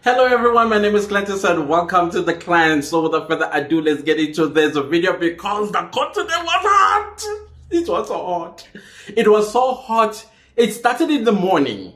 Hello everyone, my name is Cletus and welcome to the clan. So without further ado, let's get into this video because the content was hot. It was so hot. It was so hot. It started in the morning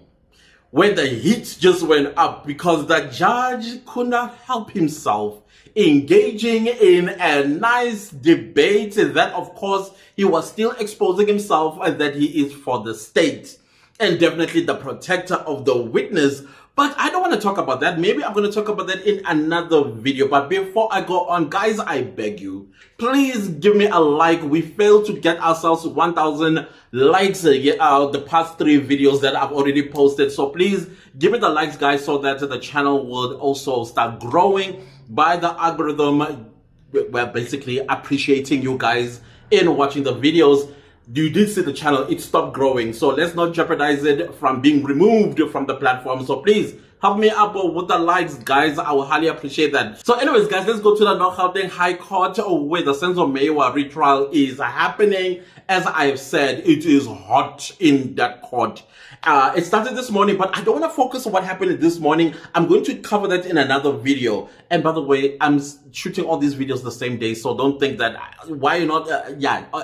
when the heat just went up because the judge could not help himself engaging in a nice debate that of course he was still exposing himself and that he is for the state and definitely the protector of the witness. But I don't want to talk about that. Maybe I'm going to talk about that in another video. But before I go on, guys, I beg you, please give me a like. We failed to get ourselves 1,000 likes the past 3 videos that I've already posted. So please give me the likes, guys, so that the channel will also start growing by the algorithm. We're basically appreciating you guys in watching the videos. You did see the channel, it stopped growing, so let's not jeopardize it from being removed from the platform. So please help me up with the likes, guys. I will highly appreciate that. So anyways, guys, let's go to the Gauteng High Court where the Senzo Meyiwa retrial is happening. As I have said, it is hot in that court. It started this morning, but I don't want to focus on what happened this morning. I'm going to cover that in another video. And by the way, I'm shooting all these videos the same day, so don't think that why not.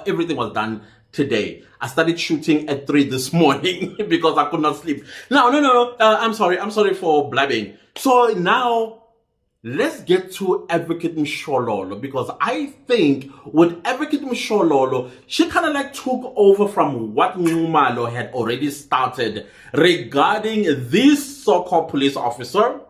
Everything was done today. I started shooting at 3 this morning because I could not sleep. No. I'm sorry for blabbing. So now let's get to Advocate Mshololo, because I think with Advocate Mshololo, she kind of like took over from what Ngumalo had already started regarding this so-called police officer.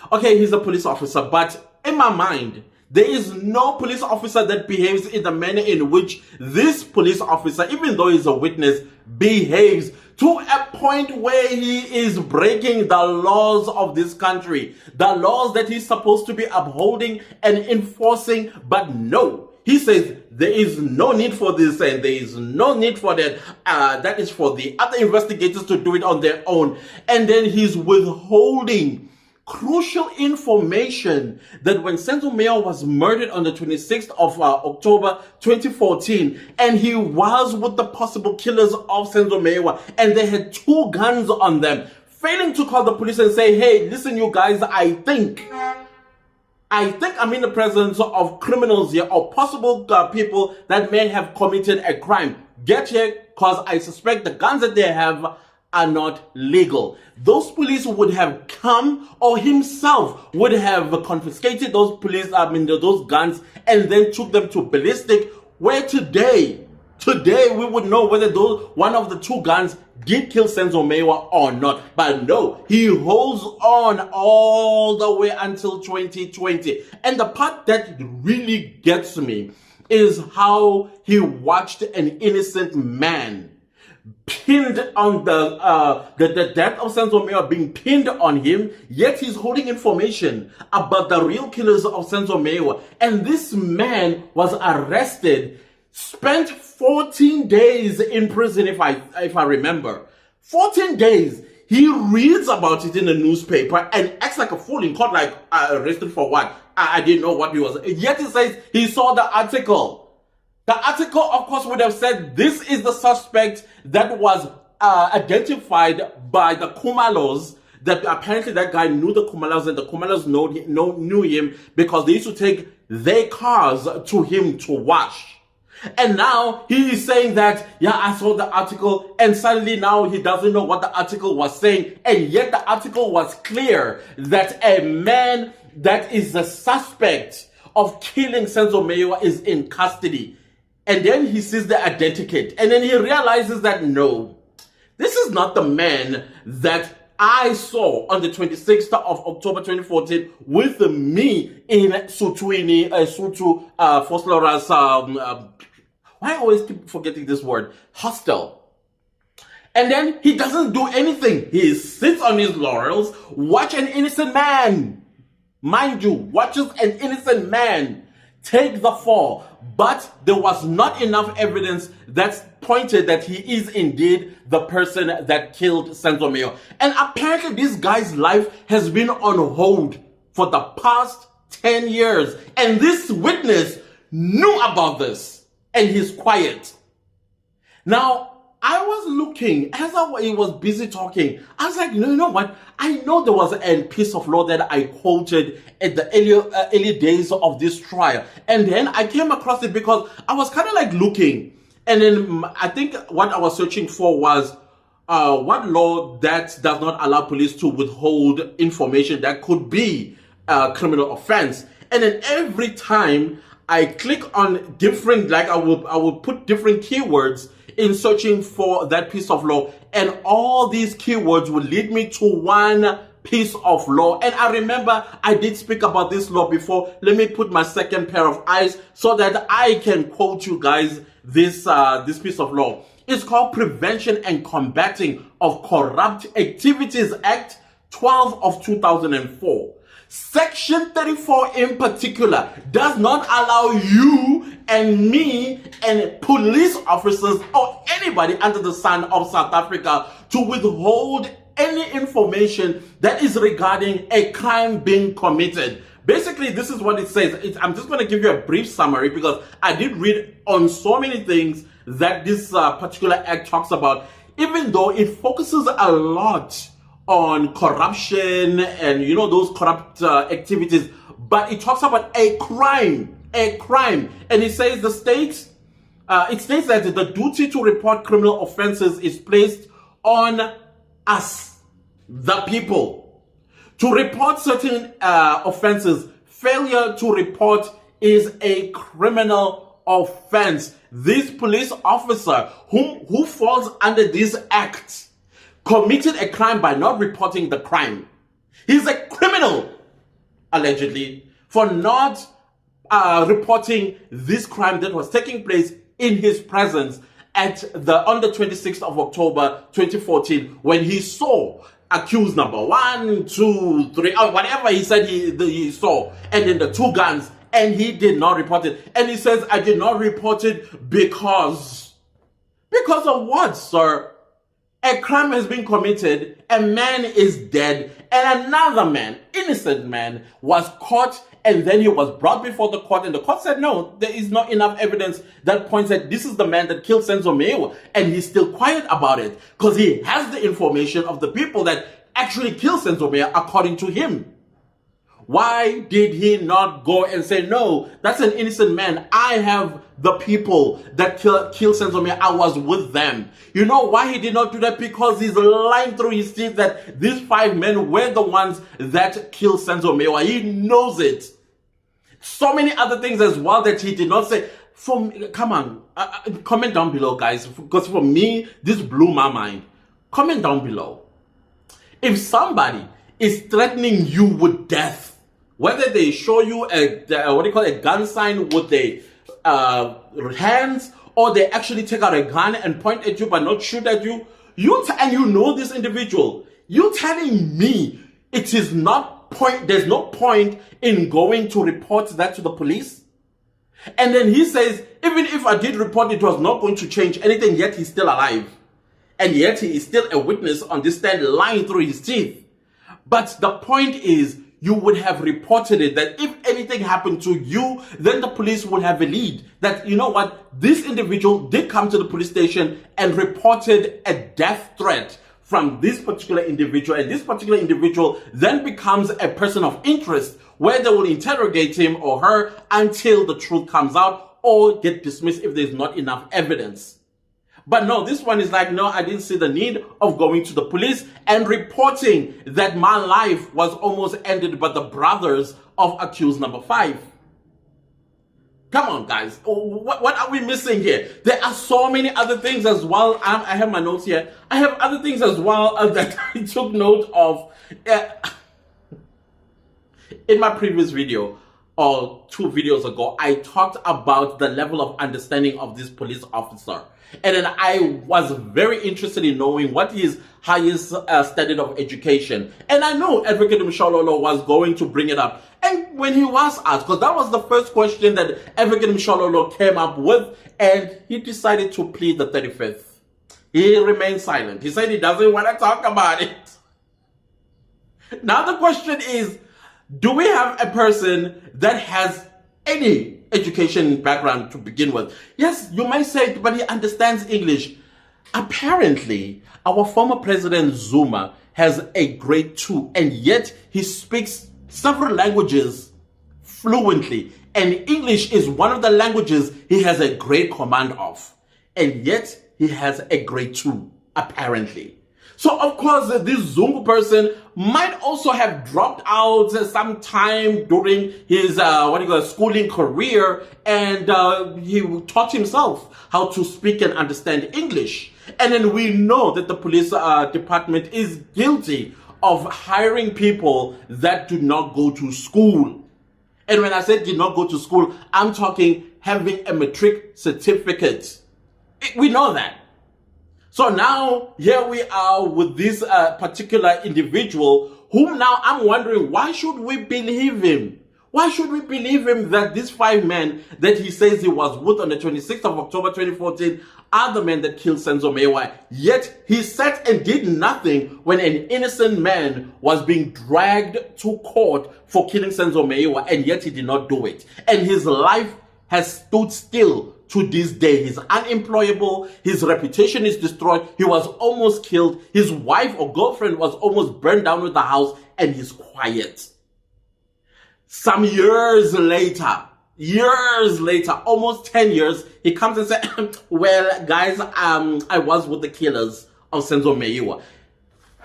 Okay, he's a police officer, but in my mind, there is no police officer that behaves in the manner in which this police officer, even though he's a witness, behaves to a point where he is breaking the laws of this country, the laws that he's supposed to be upholding and enforcing. But no, he says there is no need for this and there is no need for that. That is for the other investigators to do it on their own. And then he's withholding crucial information that when Senzo Meyiwa was murdered on the 26th of October 2014, and he was with the possible killers of Senzo Meyiwa, and they had 2 guns on them, failing to call the police and say, hey, listen, you guys, I think I'm in the presence of criminals here, or possible people that may have committed a crime. Get here, because I suspect the guns that they have are not legal. Those police would have come, or himself would have confiscated those those guns and then took them to ballistic, where today we would know whether one of the 2 guns did kill Senzo Meyiwa or not. But no, he holds on all the way until 2020. And the part that really gets me is how he watched an innocent man pinned on the death of Senzo Meyiwa being pinned on him, yet he's holding information about the real killers of Senzo Meyiwa. And this man was arrested, spent 14 days in prison, if I remember. 14 days. He reads about it in the newspaper and acts like a fool in court, like, arrested for what? I didn't know what he was. Yet he says he saw the article. The article, of course, would have said this is the suspect that was identified by the Kumalos, that apparently that guy knew the Kumalos and the Kumalos knew him because they used to take their cars to him to wash. And now he is saying that, yeah, I saw the article, and suddenly now he doesn't know what the article was saying. And yet the article was clear that a man that is the suspect of killing Senzo Meyiwa is in custody. And then he sees the identikit, and then he realizes that no, this is not the man that I saw on the 26th of October 2014 with me in Sutwini, Sutu, Foslora's, why I always keep forgetting this word, hostel. And then he doesn't do anything. He sits on his laurels, watch an innocent man, mind you, watches an innocent man take the fall. But there was not enough evidence that pointed that he is indeed the person that killed Senzo Meyiwa. And apparently this guy's life has been on hold for the past 10 years. And this witness knew about this, and he's quiet. Now, I was looking as he was busy talking. I was like, you know what? I know there was a piece of law that I quoted at the early days of this trial. And then I came across it because I was kind of like looking. And then I think what I was searching for was what law that does not allow police to withhold information that could be a criminal offense. And then every time I click on different, like I will put different keywords in searching for that piece of law, and all these keywords would lead me to one piece of law. And I remember I did speak about this law before. Let me put my second pair of eyes so that I can quote you guys this piece of law. It's called Prevention and Combating of Corrupt Activities Act 12 of 2004. Section 34 in particular does not allow you and me and police officers or anybody under the sun of South Africa to withhold any information that is regarding a crime being committed. Basically, this is what it says. I'm just going to give you a brief summary because I did read on so many things that this particular act talks about, even though it focuses a lot on corruption and those corrupt activities, but it talks about a crime, and it says it states that the duty to report criminal offenses is placed on us, the people, to report certain offenses. Failure to report is a criminal offense. This police officer who falls under this act committed a crime by not reporting the crime. He's a criminal, allegedly, for not reporting this crime that was taking place in his presence on the 26th of October 2014, when he saw accused number 1, 2, 3, or whatever he said he saw, and then the two guns, and he did not report it. And he says, I did not report it because of what, sir? A crime has been committed, a man is dead, and another man, innocent man, was caught, and then he was brought before the court, and the court said, no, there is not enough evidence that points that this is the man that killed Senzo Meyiwa, and he's still quiet about it, because he has the information of the people that actually killed Senzo Meyiwa according to him. Why did he not go and say, no, that's an innocent man. I have the people that killed Senzo Meyiwa. I was with them. You know why he did not do that? Because he's lying through his teeth that these 5 men were the ones that killed Senzo Meyiwa. He knows it. So many other things as well that he did not say. Come on, comment down below, guys, because for me, this blew my mind. Comment down below. If somebody is threatening you with death, whether they show you a gun sign with their hands, or they actually take out a gun and point at you but not shoot at you, and you know this individual, you telling me it is not there's no point in going to report that to the police? And then he says, even if I did report, it was not going to change anything, yet he's still alive. And yet he is still a witness on this stand, lying through his teeth. But the point is, you would have reported it, that if anything happened to you, then the police would have a lead. That, you know what, this individual did come to the police station and reported a death threat from this particular individual, and this particular individual then becomes a person of interest where they will interrogate him or her until the truth comes out or get dismissed if there's not enough evidence. But no, this one is like, no, I didn't see the need of going to the police and reporting that my life was almost ended by the brothers of accused number 5. Come on, guys. What are we missing here? There are so many other things as well. I have my notes here. I have other things as well that I took note of. In my previous video, or 2 videos ago, I talked about the level of understanding of this police officer. And then I was very interested in knowing what his highest standard of education. And I know Advocate Mshololo was going to bring it up. And when he was asked, because that was the first question that Advocate Mshololo came up with, and he decided to plead the 35th. He remained silent. He said he doesn't want to talk about it. Now the question is, do we have a person that has any education background to begin with? Yes, you might say, but he understands English. Apparently, our former president Zuma has a grade 2, and yet he speaks several languages fluently. And English is one of the languages he has a great command of. And yet he has a grade 2, apparently. So, of course, this Zungu person might also have dropped out some time during his schooling career, and he taught himself how to speak and understand English. And then we know that the police department is guilty of hiring people that do not go to school. And when I said did not go to school, I'm talking having a matric certificate. We know that. So now, here we are with this particular individual, whom now I'm wondering, why should we believe him? Why should we believe him that these 5 men that he says he was with on the 26th of October 2014 are the men that killed Senzo Meyiwa? Yet he sat and did nothing when an innocent man was being dragged to court for killing Senzo Meyiwa, and yet he did not do it. And his life has stood still to this day. He's unemployable. His reputation is destroyed. He was almost killed. His wife or girlfriend was almost burned down with the house, and he's quiet. Some years later, almost 10 years, he comes and says, well, guys, I was with the killers of Senzo Meyiwa.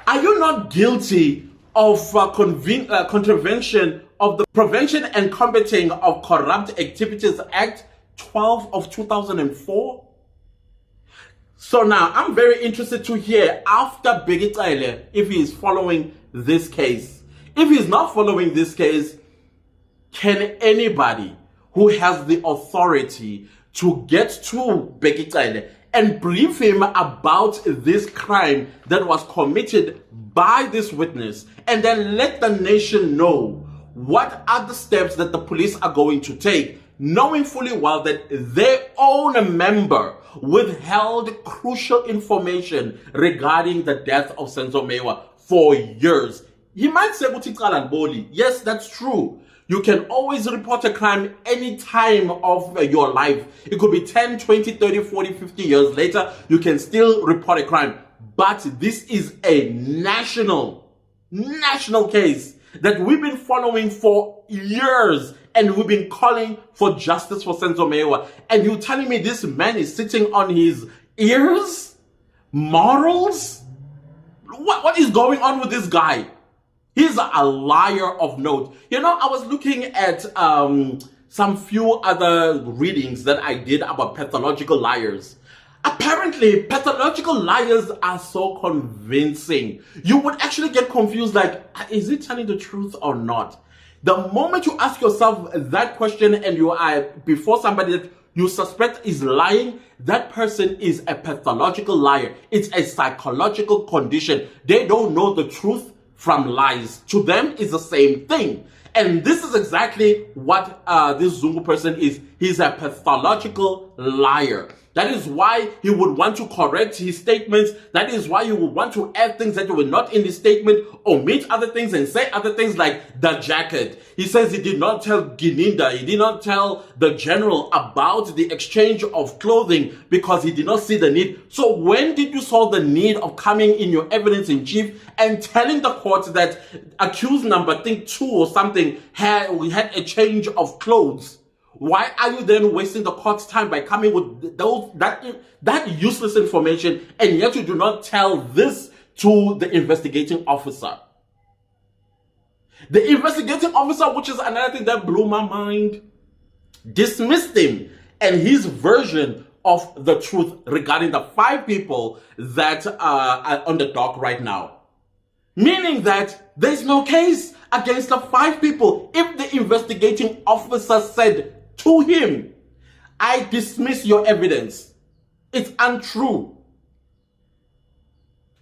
Are you not guilty of contravention of the Prevention and Combating of Corrupt Activities Act 12 of 2004? So now, I'm very interested to hear, after Begitele, if he is following this case. If he's not following this case, can anybody who has the authority to get to Begitele and brief him about this crime that was committed by this witness, and then let the nation know what are the steps that the police are going to take, knowing fully well that their own member withheld crucial information regarding the death of Senzo Meyiwa for years? He might say, yes, that's true. You can always report a crime any time of your life. It could be 10, 20, 30, 40, 50 years later. You can still report a crime. But this is a national case that we've been following for years, and we've been calling for justice for Senzo Meyiwa. And you're telling me this man is sitting on his ears? Morals? What is going on with this guy? He's a liar of note. You know, I was looking at some few other readings that I did about pathological liars. Apparently, pathological liars are so convincing. You would actually get confused, like, is he telling the truth or not? The moment you ask yourself that question and you are before somebody that you suspect is lying, that person is a pathological liar. It's a psychological condition. They don't know the truth from lies. To them, it's the same thing. And this is exactly what this Zungu person is. He's a pathological liar. That is why he would want to correct his statements. That is why he would want to add things that were not in his statement, omit other things and say other things like the jacket. He says he did not tell Gininda, he did not tell the general about the exchange of clothing because he did not see the need. So when did you saw the need of coming in your evidence in chief and telling the court that accused number, I think 2 or something, we had a change of clothes? Why are you then wasting the court's time by coming with that useless information, and yet you do not tell this to the investigating officer? The investigating officer, which is another thing that blew my mind, dismissed him and his version of the truth regarding the 5 people that are on the dock right now. Meaning that there's no case against the 5 people. If the investigating officer said to him, I dismiss your evidence, it's untrue,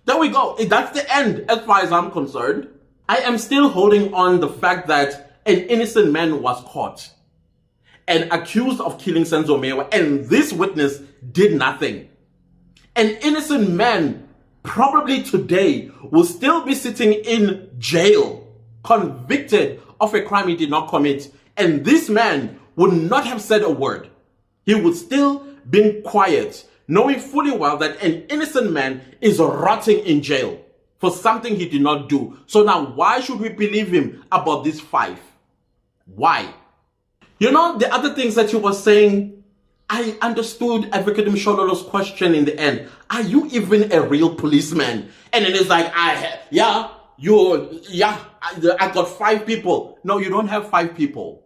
there we go. That's the end as far as I'm concerned. I am still holding on the fact that an innocent man was caught and accused of killing Senzo Meyiwa, and this witness did nothing. An innocent man probably today will still be sitting in jail, convicted of a crime he did not commit, and this man would not have said a word. He would still be quiet knowing fully well that an innocent man is rotting in jail for something he did not do. So now, why should we believe him about these 5? Why? You know, the other things that you were saying, I understood Advocate Mshololo's question in the end. Are you even a real policeman? And then it's like, I got 5 people. No, you don't have 5 people.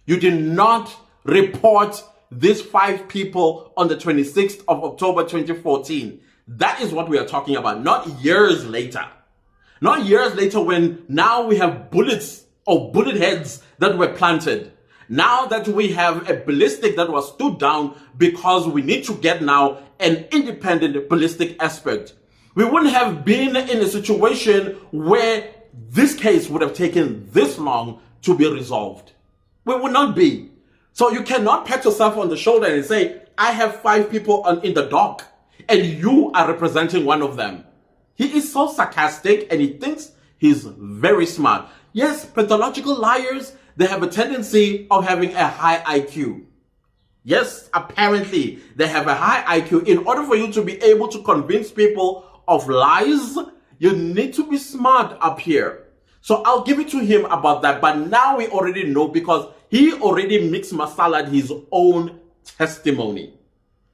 You did not report these 5 people on the 26th of October 2014. That is what we are talking about, not years later. Not years later when now we have bullets or bullet heads that were planted. Now that we have a ballistic that was stood down because we need to get now an independent ballistic expert. We wouldn't have been in a situation where this case would have taken this long to be resolved. We would not be. So you cannot pat yourself on the shoulder and say, I have 5 people in the dock and you are representing one of them. He is so sarcastic and he thinks he's very smart. Yes, pathological liars, they have a tendency of having a high IQ. Yes, apparently they have a high IQ. In order for you to be able to convince people of lies, you need to be smart up here. So I'll give it to him about that. But now we already know because he already mixed masala his own testimony.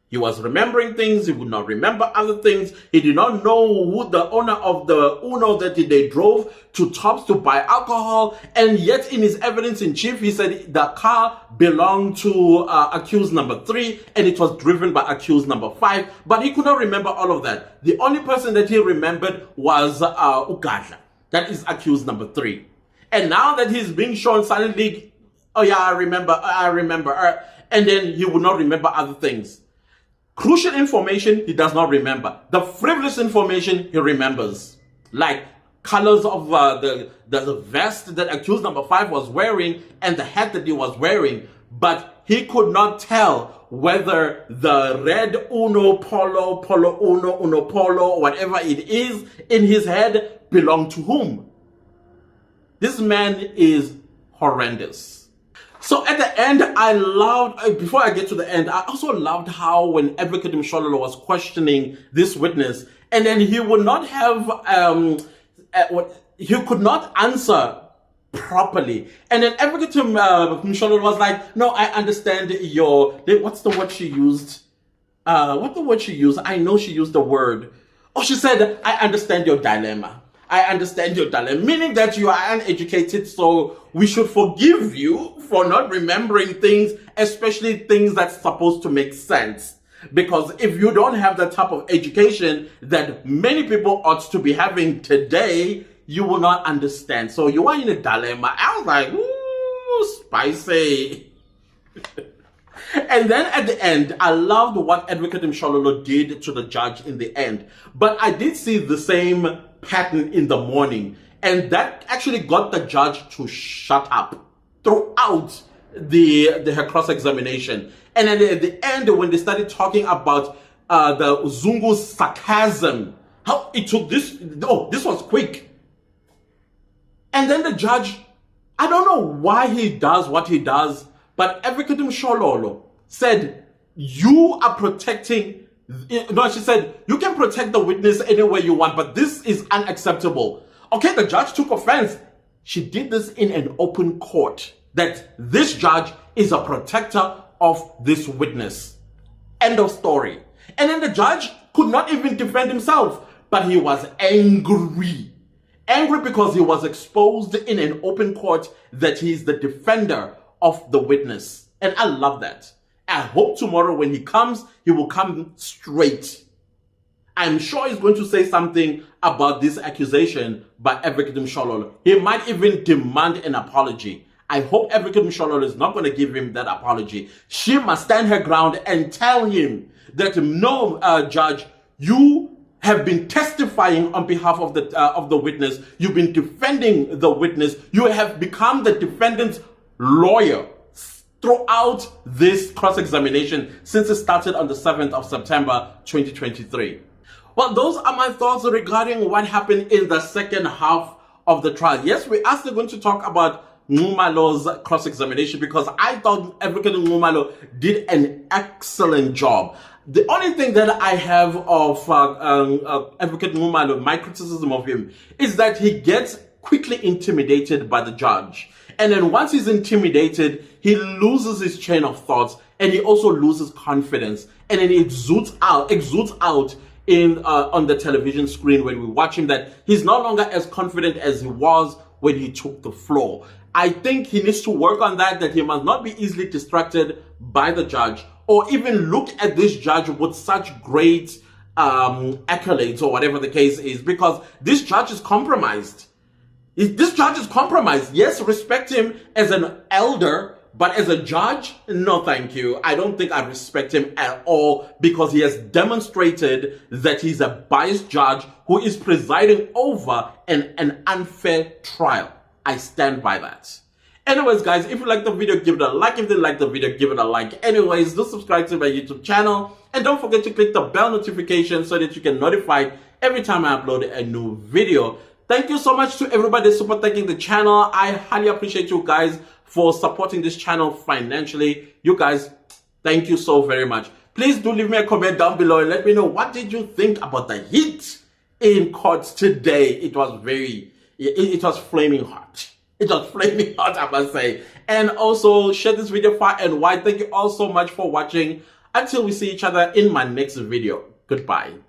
He was remembering things. He would not remember other things. He did not know who the owner of the Uno that they drove to Tops to buy alcohol. And yet in his evidence in chief, he said the car belonged to accused number 3 and it was driven by accused number 5. But he could not remember all of that. The only person that he remembered was Ugadla. That is accused number 3. And now that he's being shown suddenly, oh yeah, I remember. And then he would not remember other things. Crucial information, he does not remember. The frivolous information, he remembers. Like colors of the vest that accused number 5 was wearing and the hat that he was wearing. But he could not tell whether the red Uno Polo, Polo Uno, Uno Polo, whatever it is in his head belonged to whom. This man is horrendous. So at the end, I loved, before I get to the end, I also loved how when Advocate Mshololo was questioning this witness, and then he would not have, he could not answer properly. And then Advocate Mshololo was like, no, I understand your, what's the word she used? What's the word she used? I know she used the word. Oh, she said, I understand your dilemma. I understand your dilemma, meaning that you are uneducated, so we should forgive you for not remembering things, especially things that's supposed to make sense. Because if you don't have the type of education that many people ought to be having today, you will not understand. So you are in a dilemma. I was like, ooh, spicy. And then at the end, I loved what Advocate Mshololo did to the judge in the end. But I did see the same pattern in the morning. And that actually got the judge to shut up throughout her cross-examination. And then at the end, when they started talking about the Zungu's sarcasm, how it took this, oh, this was quick. And then the judge, I don't know why he does what he does, but Advocate Mshololo said, you are protecting, no, she said, you can protect the witness any way you want, but this is unacceptable. Okay, the judge took offense. She did this in an open court, that this judge is a protector of this witness. End of story. And then the judge could not even defend himself, but he was angry. Angry because he was exposed in an open court that he is the defender of the witness. And I love that. I hope tomorrow when he comes, he will come straight. I'm sure he's going to say something about this accusation by Advocate Mshololo. He might even demand an apology. I hope Advocate Mshololo is not going to give him that apology. She must stand her ground and tell him that no, judge, you have been testifying on behalf of the witness. You've been defending the witness. You have become the defendant's lawyer throughout this cross-examination since it started on the 7th of September 2023. Well, those are my thoughts regarding what happened in the second half of the trial. Yes, we are still going to talk about Ngumalo's cross-examination because I thought Advocate Ngumalo did an excellent job. The only thing that I have of Advocate Ngumalo, my criticism of him, is that he gets quickly intimidated by the judge. And then once he's intimidated, he loses his chain of thoughts, and he also loses confidence. And then it exudes out in on the television screen when we watch him, that he's no longer as confident as he was when he took the floor. I think he needs to work on that he must not be easily distracted by the judge, or even look at this judge with such great accolades or whatever the case is, because this judge is compromised. This judge is compromised. Yes, respect him as an elder, but as a judge, no thank you. I don't think I respect him at all, because he has demonstrated that he's a biased judge who is presiding over an unfair trial. I stand by that. Anyways, guys, if you like the video, give it a like. If you didn't like the video, give it a like. Anyways, do subscribe to my YouTube channel. And don't forget to click the bell notification so that you can notify every time I upload a new video. Thank you so much to everybody super thanking the channel. I highly appreciate you guys for supporting this channel financially. You guys, thank you so very much. Please do leave me a comment down below and let me know, what did you think about the heat in court today? It was it was flaming hot. It was flaming hot, I must say. And also share this video far and wide. Thank you all so much for watching. Until we see each other in my next video. Goodbye.